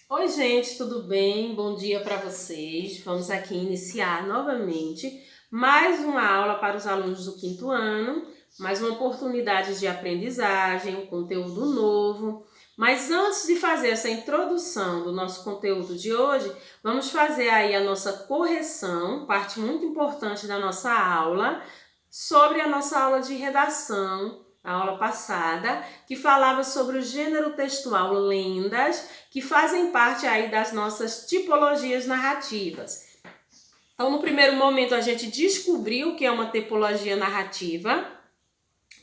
Oi, gente, tudo bem? Bom dia para vocês. Vamos aqui iniciar novamente mais uma aula para os alunos do quinto ano, mais uma oportunidade de aprendizagem, um conteúdo novo. Mas antes de fazer essa introdução do nosso conteúdo de hoje, vamos fazer aí a nossa correção, parte muito importante da nossa aula, sobre a nossa aula de redação, a aula passada, que falava sobre o gênero textual lendas, que fazem parte aí das nossas tipologias narrativas. Então, no primeiro momento, a gente descobriu o que é uma tipologia narrativa,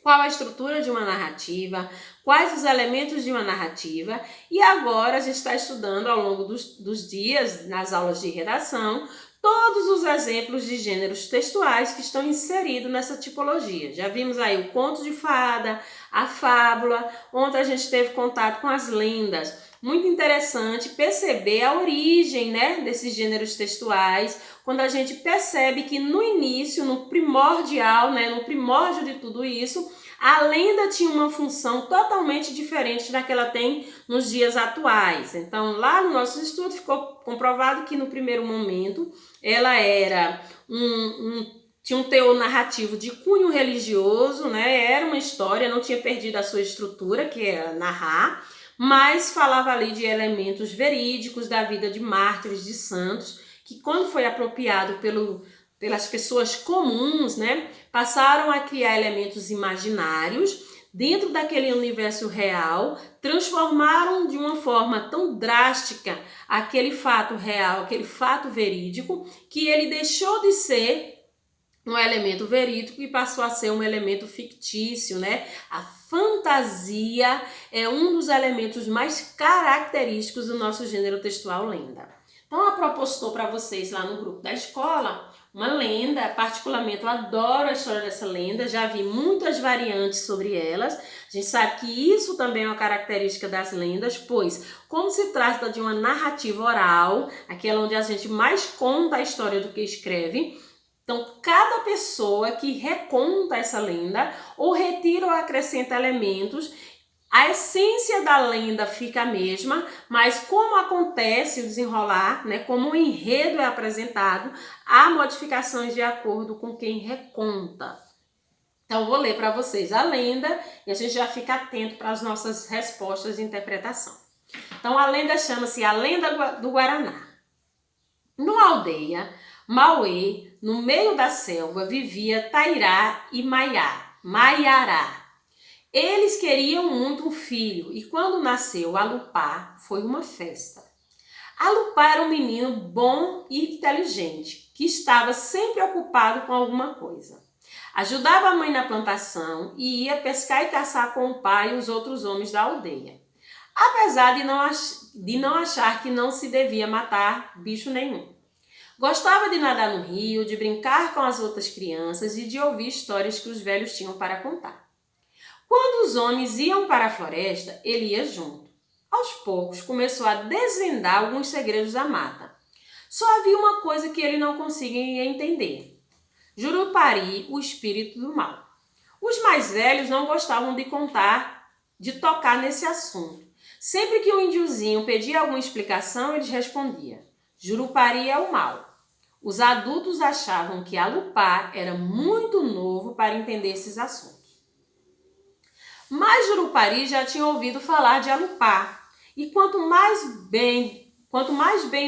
qual a estrutura de uma narrativa, quais os elementos de uma narrativa, e agora a gente está estudando ao longo dos dias, nas aulas de redação, todos os exemplos de gêneros textuais que estão inseridos nessa tipologia. Já vimos aí o conto de fada, a fábula, ontem a gente teve contato com as lendas. Muito interessante perceber a origem, né, desses gêneros textuais, quando a gente percebe que no início, no primordial, né, no primórdio de tudo isso, a lenda tinha uma função totalmente diferente da que ela tem nos dias atuais. Então, lá no nosso estudo ficou comprovado que no primeiro momento ela era tinha um teor narrativo de cunho religioso, né? Era uma história, não tinha perdido a sua estrutura, que era narrar, mas falava ali de elementos verídicos da vida de mártires, de santos, que quando foi apropriado pelas pessoas comuns, né, passaram a criar elementos imaginários dentro daquele universo real, transformaram de uma forma tão drástica aquele fato real, aquele fato verídico, que ele deixou de ser um elemento verídico e passou a ser um elemento fictício, né? A fantasia é um dos elementos mais característicos do nosso gênero textual lenda. Então, eu propostou para vocês lá no grupo da escola uma lenda, particularmente eu adoro a história dessa lenda, já vi muitas variantes sobre elas. A gente sabe que isso também é uma característica das lendas, pois como se trata de uma narrativa oral, aquela onde a gente mais conta a história do que escreve, então, cada pessoa que reconta essa lenda ou retira ou acrescenta elementos, a essência da lenda fica a mesma, mas como acontece o desenrolar, né, como o enredo é apresentado, há modificações de acordo com quem reconta. Então, vou ler para vocês a lenda e a gente já fica atento para as nossas respostas de interpretação. Então, a lenda chama-se A Lenda do Guaraná. Numa aldeia, Mauê, no meio da selva, vivia Tairá e Maiará. Eles queriam muito um filho e quando nasceu Alupá, foi uma festa. Alupá era um menino bom e inteligente, que estava sempre ocupado com alguma coisa. Ajudava a mãe na plantação e ia pescar e caçar com o pai e os outros homens da aldeia. Apesar de não achar que não se devia matar bicho nenhum. Gostava de nadar no rio, de brincar com as outras crianças e de ouvir histórias que os velhos tinham para contar. Quando os homens iam para a floresta, ele ia junto. Aos poucos, começou a desvendar alguns segredos da mata. Só havia uma coisa que ele não conseguia entender: Jurupari, o espírito do mal. Os mais velhos não gostavam de tocar nesse assunto. Sempre que o índiozinho pedia alguma explicação, eles respondiam: Jurupari é o mal. Os adultos achavam que Alupá era muito novo para entender esses assuntos. Mas Jurupari já tinha ouvido falar de Alupá, e quanto mais bem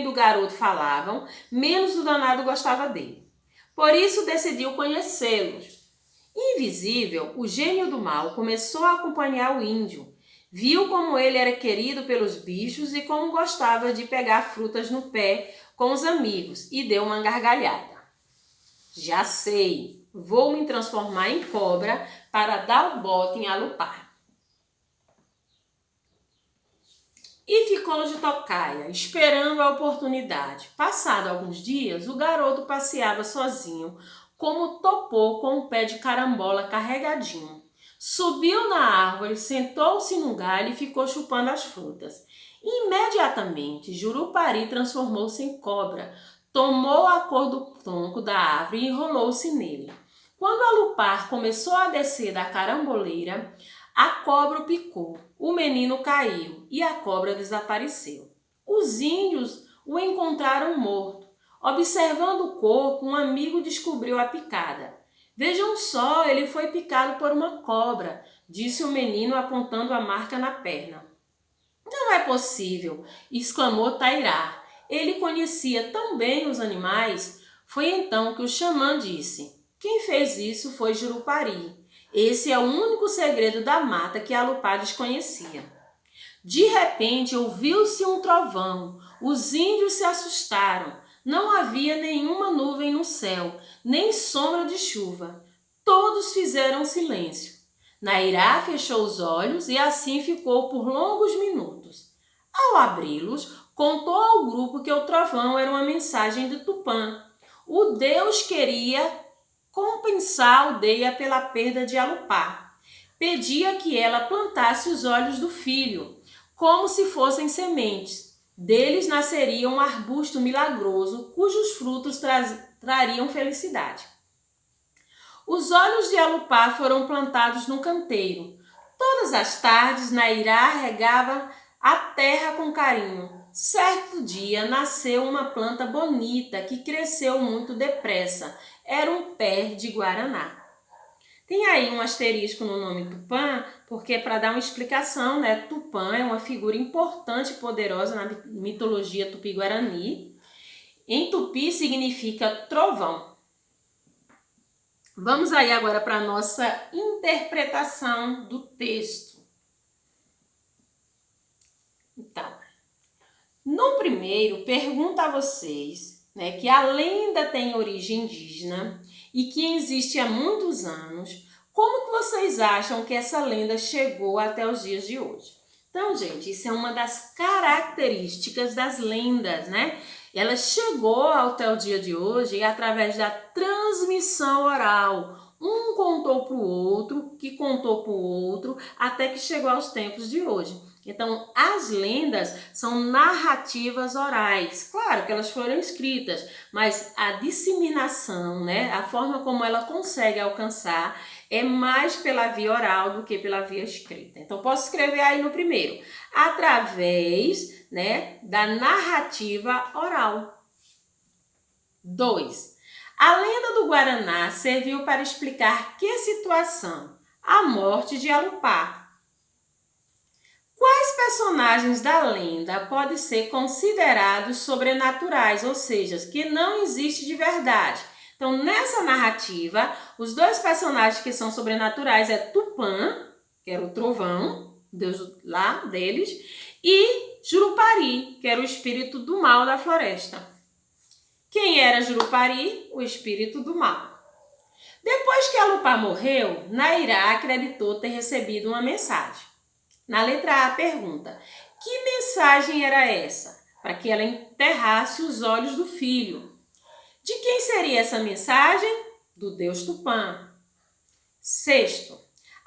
do garoto falavam, menos o danado gostava dele. Por isso decidiu conhecê-los. Invisível, o gênio do mal começou a acompanhar o índio. Viu como ele era querido pelos bichos e como gostava de pegar frutas no pé com os amigos e deu uma gargalhada. Já sei, vou me transformar em cobra para dar o bote em Alupá. E ficou de tocaia, esperando a oportunidade. Passado alguns dias, o garoto passeava sozinho, como topou com um pé de carambola carregadinho. Subiu na árvore, sentou-se num galho e ficou chupando as frutas. Imediatamente, Jurupari transformou-se em cobra, tomou a cor do tronco da árvore e enrolou-se nele. Quando Alupar começou a descer da caramboleira, a cobra o picou, o menino caiu e a cobra desapareceu. Os índios o encontraram morto. Observando o corpo, um amigo descobriu a picada. Vejam só, ele foi picado por uma cobra, disse o menino apontando a marca na perna. Não é possível, exclamou Tairá. Ele conhecia tão bem os animais. Foi então que o xamã disse: quem fez isso foi Jurupari. Esse é o único segredo da mata que Alupá desconhecia. De repente ouviu-se um trovão. Os índios se assustaram. Não havia nenhuma nuvem no céu, nem sombra de chuva. Todos fizeram silêncio. Nairá fechou os olhos e assim ficou por longos minutos. Ao abri-los, contou ao grupo que o trovão era uma mensagem de Tupã. O Deus queria compensar a aldeia pela perda de Alupá. Pedia que ela plantasse os olhos do filho, como se fossem sementes. Deles nasceria um arbusto milagroso, cujos frutos trariam felicidade. Os olhos de Alupá foram plantados no canteiro. Todas as tardes, Nairá regava a terra com carinho. Certo dia, nasceu uma planta bonita que cresceu muito depressa. Era um pé de guaraná. Tem aí um asterisco no nome Tupã, porque para dar uma explicação, né? Tupã é uma figura importante e poderosa na mitologia tupi-guarani. Em tupi significa trovão. Vamos aí agora para a nossa interpretação do texto. Então, no primeiro, pergunta a vocês, né, que a lenda tem origem indígena e que existe há muitos anos. Como que vocês acham que essa lenda chegou até os dias de hoje? Então, gente, isso é uma das características das lendas, né? Ela chegou até o dia de hoje através da transmissão oral. Um contou para o outro, que contou para o outro, até que chegou aos tempos de hoje. Então, as lendas são narrativas orais. Claro que elas foram escritas, mas a disseminação, né, a forma como ela consegue alcançar é mais pela via oral do que pela via escrita. Então, posso escrever aí no primeiro, através, né, da narrativa oral. 2. A lenda do Guaraná serviu para explicar que situação? A morte de Alupá. Quais personagens da lenda podem ser considerados sobrenaturais, ou seja, que não existe de verdade? Então, nessa narrativa, os dois personagens que são sobrenaturais é Tupã, que era o trovão, Deus lá deles, e Jurupari, que era o espírito do mal da floresta. Quem era Jurupari? O espírito do mal. Depois que Alupá morreu, Nairá acreditou ter recebido uma mensagem. Na letra A pergunta: que mensagem era essa? Para que ela enterrasse os olhos do filho. De quem seria essa mensagem? Do deus Tupã. 6.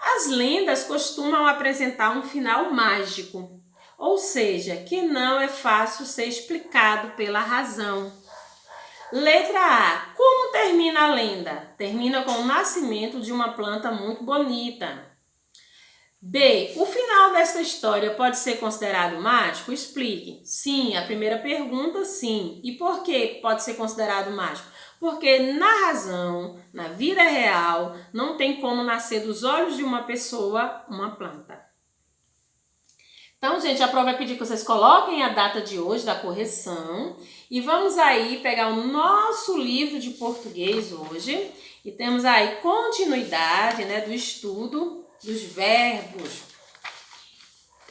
As lendas costumam apresentar um final mágico, ou seja, que não é fácil ser explicado pela razão. Letra A. Como termina a lenda? Termina com o nascimento de uma planta muito bonita. B. O final desta história pode ser considerado mágico? Explique. Sim, a primeira pergunta, sim. E por que pode ser considerado mágico? Porque na razão, na vida real, não tem como nascer dos olhos de uma pessoa uma planta. Então, gente, a prova vai pedir que vocês coloquem a data de hoje da correção e vamos aí pegar o nosso livro de português hoje e temos aí continuidade, né, do estudo dos verbos.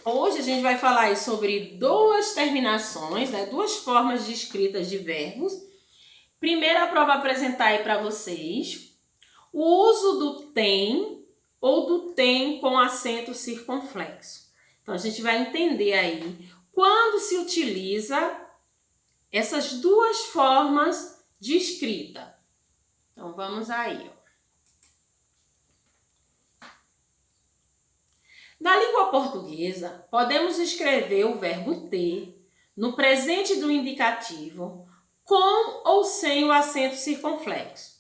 Hoje a gente vai falar aí sobre duas terminações, né, duas formas de escritas de verbos. Primeiro, a prova vai apresentar aí para vocês o uso do tem ou do tem com acento circunflexo. Então, a gente vai entender aí quando se utiliza essas duas formas de escrita. Então, vamos aí. Na língua portuguesa, podemos escrever o verbo ter no presente do indicativo com ou sem o acento circunflexo,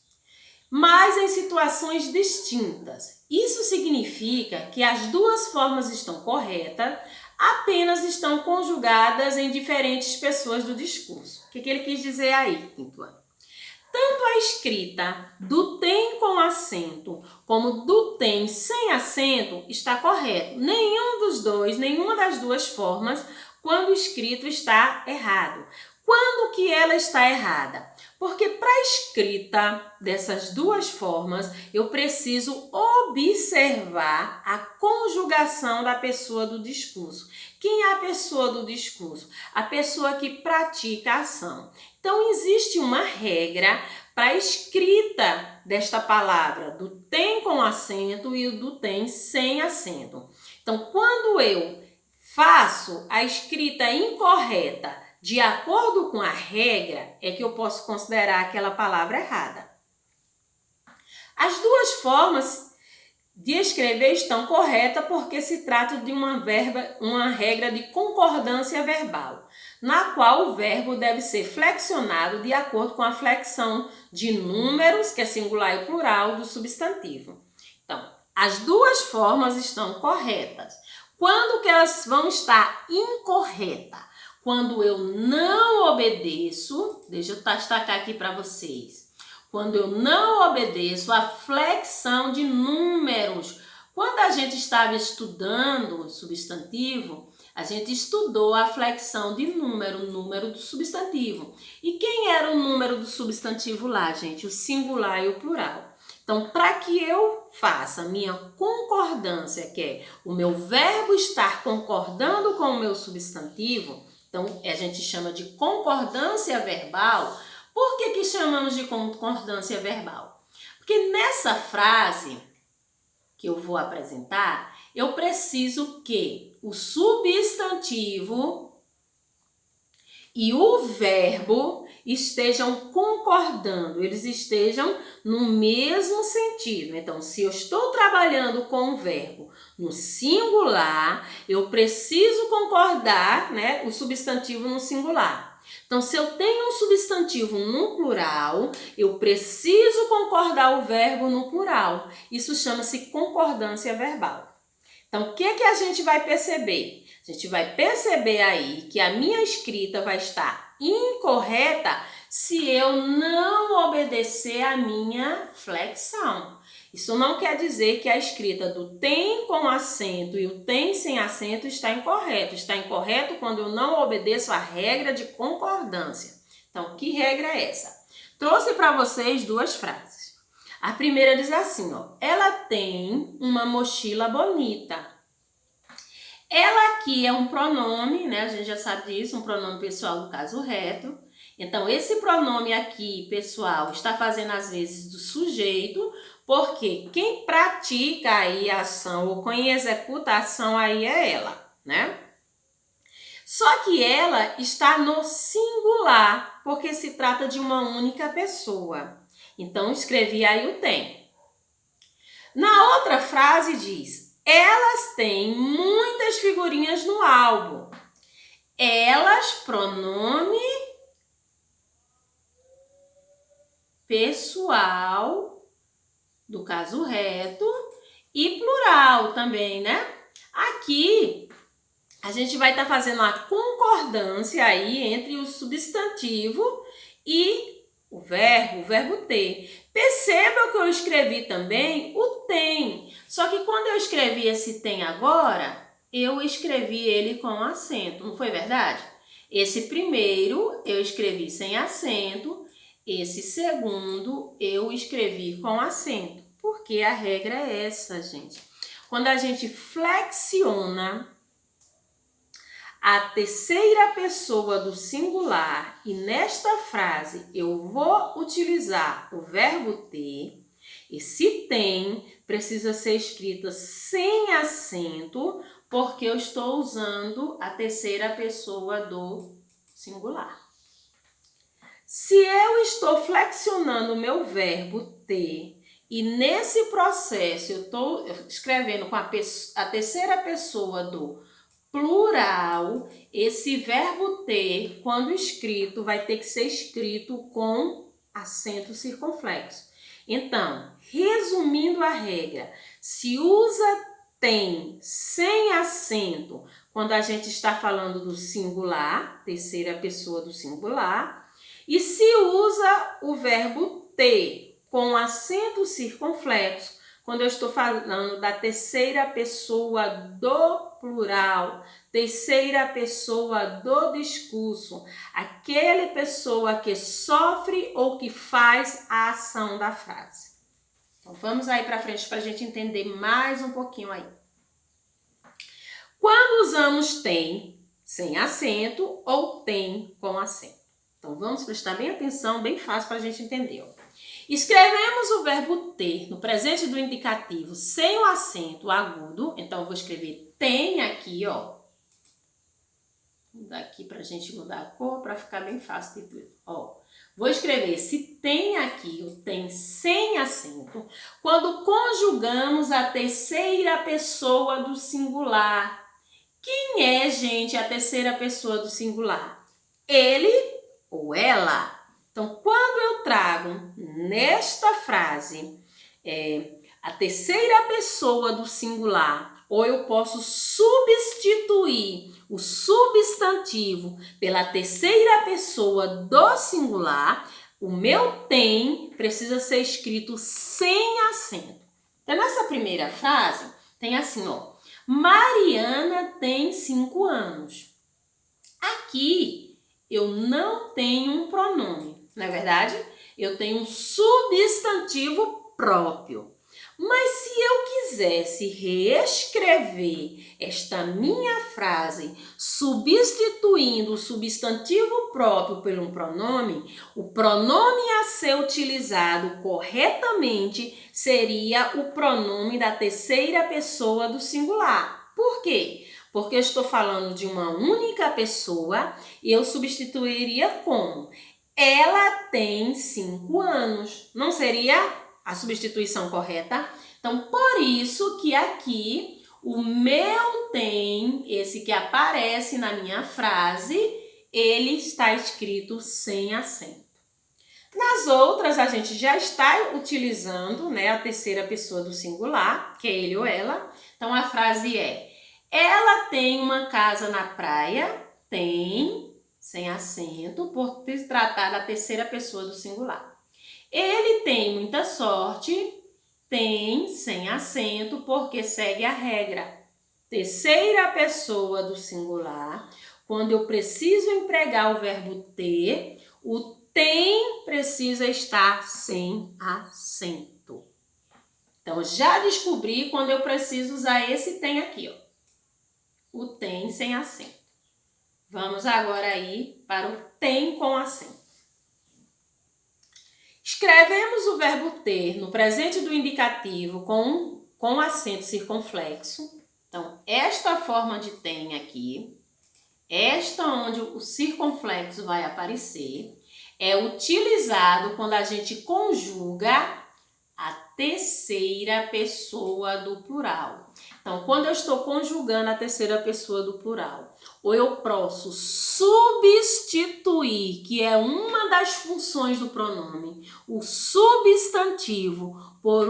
mas em situações distintas. Isso significa que as duas formas estão corretas, apenas estão conjugadas em diferentes pessoas do discurso. O que ele quis dizer aí, quinto ano? Tanto a escrita do tem com acento como do tem sem acento está correto. Nenhuma das duas formas, quando escrito, está errado. Quando que ela está errada? Porque para a escrita dessas duas formas, eu preciso observar a conjugação da pessoa do discurso. Quem é a pessoa do discurso? A pessoa que pratica a ação. Então, existe uma regra para a escrita desta palavra, do tem com acento e do tem sem acento. Então, quando eu faço a escrita incorreta de acordo com a regra, é que eu posso considerar aquela palavra errada. As duas formas de escrever estão corretas porque se trata de uma regra de concordância verbal, na qual o verbo deve ser flexionado de acordo com a flexão de números, que é singular e plural, do substantivo. Então, as duas formas estão corretas. Quando que elas vão estar incorretas? Quando eu não obedeço, deixa eu destacar aqui para vocês. Quando eu não obedeço a flexão de números. Quando a gente estava estudando o substantivo, a gente estudou a flexão de número do substantivo. E quem era o número do substantivo lá, gente? O singular e o plural. Então, para que eu faça minha concordância, que é o meu verbo estar concordando com o meu substantivo, então a gente chama de concordância verbal. Por que chamamos de concordância verbal? Porque nessa frase que eu vou apresentar, eu preciso que o substantivo e o verbo estejam concordando, eles estejam no mesmo sentido. Então, se eu estou trabalhando com o verbo no singular, eu preciso concordar, né, o substantivo no singular. Então, se eu tenho um substantivo no plural, eu preciso concordar o verbo no plural. Isso chama-se concordância verbal. Então, o que a gente vai perceber? A gente vai perceber aí que a minha escrita vai estar incorreta se eu não obedecer a minha flexão. Isso não quer dizer que a escrita do tem com acento e o tem sem acento está incorreto. Está incorreto quando eu não obedeço a regra de concordância. Então, que regra é essa? Trouxe para vocês duas frases. A primeira diz assim, ó, ela tem uma mochila bonita. Ela aqui é um pronome, né? A gente já sabe disso, um pronome pessoal do caso reto. Então, esse pronome aqui, pessoal, está fazendo às vezes do sujeito, porque quem pratica aí a ação ou quem executa a ação aí é ela, né? Só que ela está no singular, porque se trata de uma única pessoa. Então, escrevi aí o tem. Na outra frase diz, elas têm muitas figurinhas no álbum. Elas, pronome pessoal do caso reto e plural também, né? Aqui a gente vai estar fazendo a concordância aí entre o substantivo e o verbo ter. Perceba que eu escrevi também o tem. Só que quando eu escrevi esse tem agora, eu escrevi ele com acento, não foi verdade? Esse primeiro eu escrevi sem acento, esse segundo eu escrevi com acento. Porque a regra é essa, gente. Quando a gente flexiona a terceira pessoa do singular e nesta frase eu vou utilizar o verbo ter, esse tem precisa ser escrita sem acento porque eu estou usando a terceira pessoa do singular. Se eu estou flexionando o meu verbo ter e nesse processo eu estou escrevendo com a terceira pessoa do plural, esse verbo ter, quando escrito, vai ter que ser escrito com acento circunflexo. Então, resumindo a regra, se usa tem sem acento quando a gente está falando do singular, terceira pessoa do singular, e se usa o verbo ter com acento circunflexo quando eu estou falando da terceira pessoa do plural, terceira pessoa do discurso, aquela pessoa que sofre ou que faz a ação da frase. Então vamos aí para frente para a gente entender mais um pouquinho aí. Quando usamos tem sem acento ou tem com acento? Então vamos prestar bem atenção, bem fácil para a gente entender. Escrevemos o verbo ter no presente do indicativo sem o acento agudo. Então, eu vou escrever tem aqui, ó. Vou mudar aqui para a gente mudar a cor para ficar bem fácil de ver. Ó, vou escrever se tem aqui o tem sem acento quando conjugamos a terceira pessoa do singular. Quem é, gente, a terceira pessoa do singular? Ele ou ela? Então, quando eu trago nesta frase a terceira pessoa do singular, ou eu posso substituir o substantivo pela terceira pessoa do singular, o meu tem precisa ser escrito sem acento. Então, nessa primeira frase, tem assim, ó. Mariana tem 5 anos. Aqui, eu não tenho um pronome. Não é verdade? Eu tenho um substantivo próprio. Mas se eu quisesse reescrever esta minha frase substituindo o substantivo próprio por um pronome, o pronome a ser utilizado corretamente seria o pronome da terceira pessoa do singular. Por quê? Porque eu estou falando de uma única pessoa e eu substituiria como? Ela tem 5 anos. Não seria a substituição correta? Então, por isso que aqui o meu tem, esse que aparece na minha frase, ele está escrito sem acento. Nas outras, a gente já está utilizando, né, a terceira pessoa do singular, que é ele ou ela. Então, a frase é: ela tem uma casa na praia, tem sem acento, por se tratar da terceira pessoa do singular. Ele tem muita sorte, tem sem acento, porque segue a regra. Terceira pessoa do singular, quando eu preciso empregar o verbo ter, o tem precisa estar sem acento. Então, já descobri quando eu preciso usar esse tem aqui, ó. O tem sem acento. Vamos agora aí para o tem com acento. Escrevemos o verbo ter no presente do indicativo com acento circunflexo. Então, esta forma de tem aqui, esta onde o circunflexo vai aparecer, é utilizado quando a gente conjuga a terceira pessoa do plural. Então, quando eu estou conjugando a terceira pessoa do plural, ou eu posso substituir, que é uma das funções do pronome, o substantivo por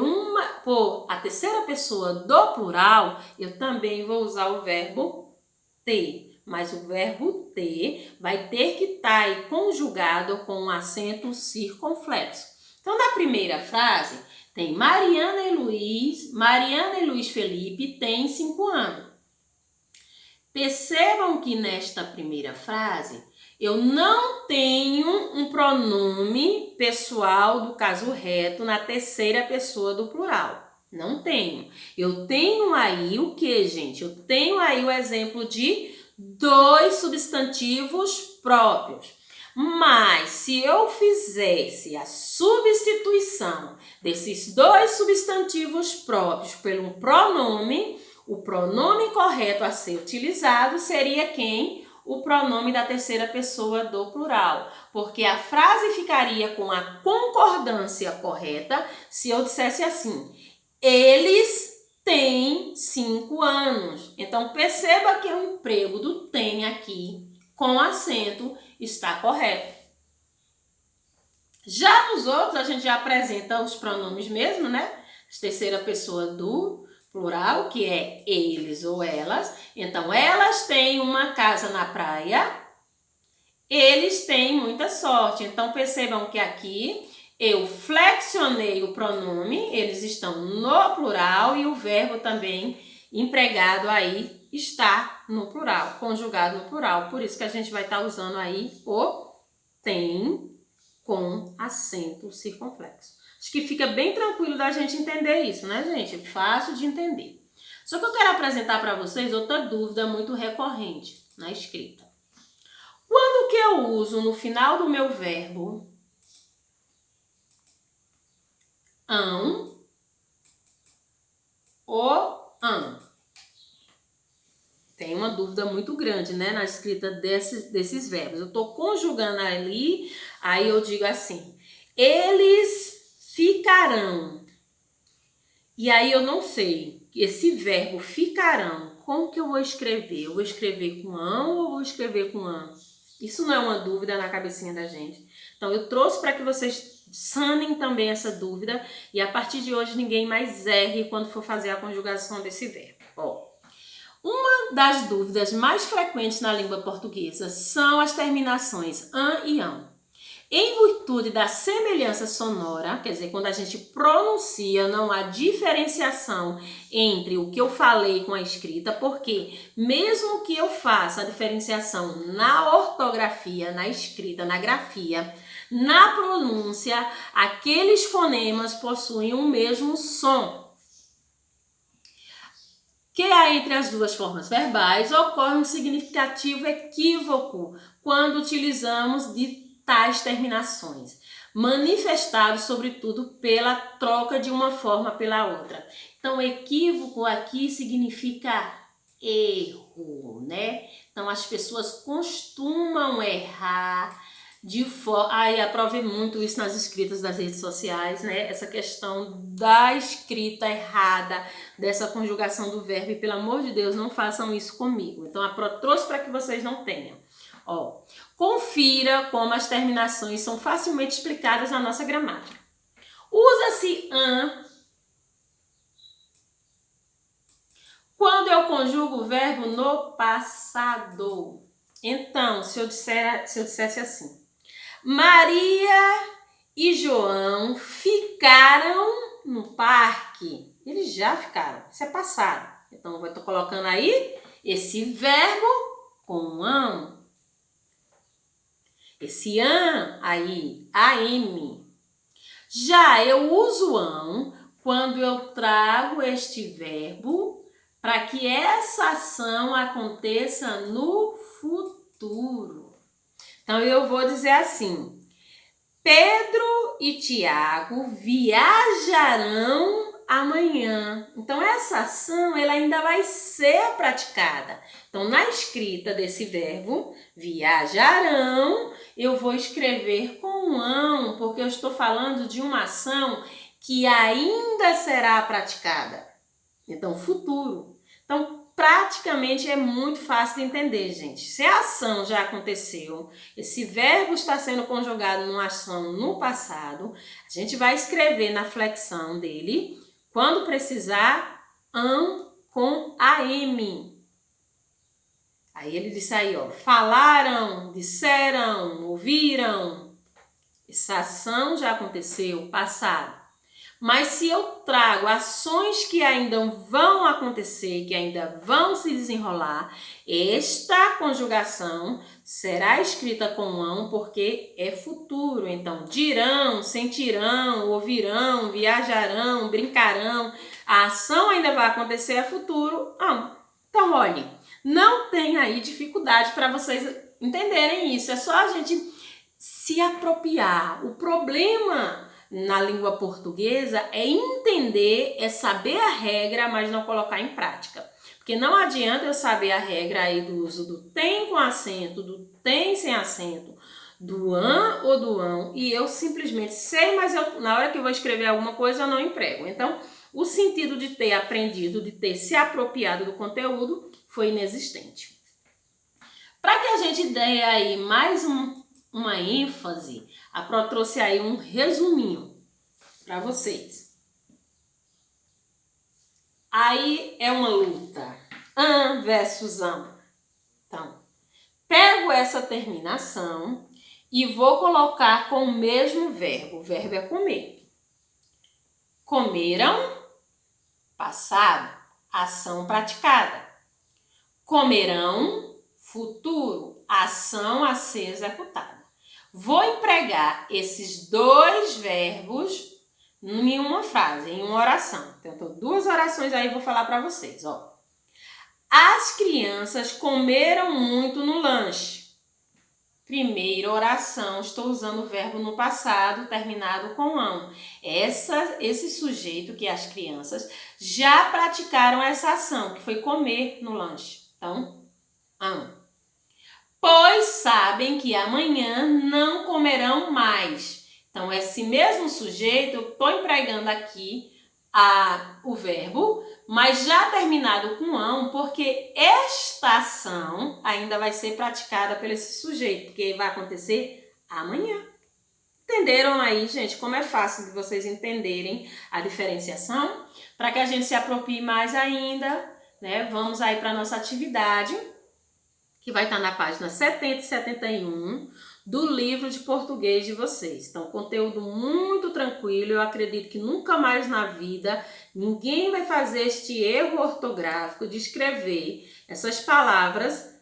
a terceira pessoa do plural, eu também vou usar o verbo ter. Mas o verbo ter vai ter que estar aí conjugado com um acento circunflexo. Então, na primeira frase, tem Mariana e Luiz Felipe têm 5 anos. Percebam que nesta primeira frase, eu não tenho um pronome pessoal do caso reto na terceira pessoa do plural. Não tenho. Eu tenho aí o que, gente? Eu tenho aí o exemplo de 2 substantivos próprios. Mas se eu fizesse a substituição desses 2 substantivos próprios por um pronome, o pronome correto a ser utilizado seria quem? O pronome da terceira pessoa do plural. Porque a frase ficaria com a concordância correta se eu dissesse assim: eles têm 5 anos. Então, perceba que o emprego do tem aqui com acento está correto. Já nos outros, a gente já apresenta os pronomes mesmo, né? Terceira pessoa do plural, que é eles ou elas. Então, elas têm uma casa na praia, eles têm muita sorte. Então, percebam que aqui eu flexionei o pronome, eles estão no plural e o verbo também empregado aí está no plural, conjugado no plural. Por isso que a gente vai estar usando aí o tem com acento circunflexo. Acho que fica bem tranquilo da gente entender isso, né, gente? Fácil de entender. Só que eu quero apresentar para vocês outra dúvida muito recorrente na escrita. Quando que eu uso no final do meu verbo ão ou ão? Tem uma dúvida muito grande, né, na escrita desses verbos. Eu estou conjugando ali, aí eu digo assim, eles ficarão. E aí eu não sei, esse verbo ficarão, como que eu vou escrever? Eu vou escrever com ão ou vou escrever com ão? Isso não é uma dúvida na cabecinha da gente. Então eu trouxe para que vocês sanem também essa dúvida e a partir de hoje ninguém mais erre quando for fazer a conjugação desse verbo. Ó. Uma das dúvidas mais frequentes na língua portuguesa são as terminações an e ão. Em virtude da semelhança sonora, quer dizer, quando a gente pronuncia, não há diferenciação entre o que eu falei com a escrita, porque mesmo que eu faça a diferenciação na ortografia, na escrita, na grafia, na pronúncia, aqueles fonemas possuem o mesmo som. Que há entre as duas formas verbais ocorre um significativo equívoco quando utilizamos de tais terminações, manifestados sobretudo pela troca de uma forma pela outra. Então, equívoco aqui significa erro, né? Então, as pessoas costumam errar de forma... Aí, aprove muito isso nas escritas das redes sociais, né? Essa questão da escrita errada, dessa conjugação do verbo. E, pelo amor de Deus, não façam isso comigo. Então, a Pro trouxe para que vocês não tenham. Ó, confira como as terminações são facilmente explicadas na nossa gramática. Usa-se an quando eu conjugo o verbo no passado. Então, se eu dissesse assim, Maria e João ficaram no parque. Eles já ficaram, isso é passado. Então, eu estou colocando aí esse verbo com ão. Esse an aí, am. Já eu uso ão quando eu trago este verbo para que essa ação aconteça no futuro. Então, eu vou dizer assim, Pedro e Tiago viajarão amanhã. Então, essa ação ela ainda vai ser praticada. Então, na escrita desse verbo, viajarão, eu vou escrever com ão, porque eu estou falando de uma ação que ainda será praticada. Então, futuro. Então, praticamente é muito fácil de entender, gente. Se a ação já aconteceu, esse verbo está sendo conjugado numa ação no passado, a gente vai escrever na flexão dele, quando precisar, ão com am. Aí ele disse aí, ó, falaram, disseram, ouviram. Essa ação já aconteceu, passado. Mas se eu trago ações que ainda vão acontecer, que ainda vão se desenrolar, esta conjugação será escrita com ão porque é futuro. Então, dirão, sentirão, ouvirão, viajarão, brincarão. A ação ainda vai acontecer, é futuro, ão. Então, olhe, não tem aí dificuldade para vocês entenderem isso. É só a gente se apropriar. O problema na língua portuguesa é entender, é saber a regra, mas não colocar em prática. Porque não adianta eu saber a regra aí do uso do tem com acento, do tem sem acento, do an ou do ão, e eu simplesmente sei, mas na hora que eu vou escrever alguma coisa eu não emprego. Então, o sentido de ter aprendido, de ter se apropriado do conteúdo foi inexistente. Para que a gente dê aí mais uma ênfase, a Pro trouxe aí um resuminho para vocês. Aí é uma luta. An versus am. Então, pego essa terminação e vou colocar com o mesmo verbo. O verbo é comer. Comeram, passado, ação praticada. Comerão, futuro, ação a ser executada. Vou empregar esses dois verbos em uma frase, em uma oração. Então, duas orações aí vou falar para vocês, ó. As crianças comeram muito no lanche. Primeira oração, estou usando o verbo no passado, terminado com ão. Esse sujeito, que é as crianças, já praticaram essa ação, que foi comer no lanche. Então, ão. Pois sabem que amanhã não comerão mais. Então, esse mesmo sujeito, eu estou empregando aqui o verbo, mas já terminado com ão, porque esta ação ainda vai ser praticada por esse sujeito, porque vai acontecer amanhã. Entenderam aí, gente, como é fácil de vocês entenderem a diferenciação? Para que a gente se aproprie mais ainda, né? Vamos aí para a nossa atividade, que vai estar na página 70 e 71 do livro de português de vocês. Então, conteúdo muito tranquilo. Eu acredito que nunca mais na vida ninguém vai fazer este erro ortográfico de escrever essas palavras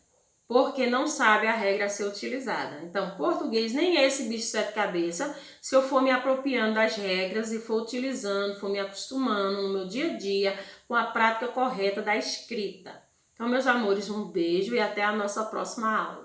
porque não sabe a regra a ser utilizada. Então, português nem é esse bicho de sete cabeças se eu for me apropriando das regras e for utilizando, for me acostumando no meu dia a dia com a prática correta da escrita. Então, meus amores, um beijo e até a nossa próxima aula.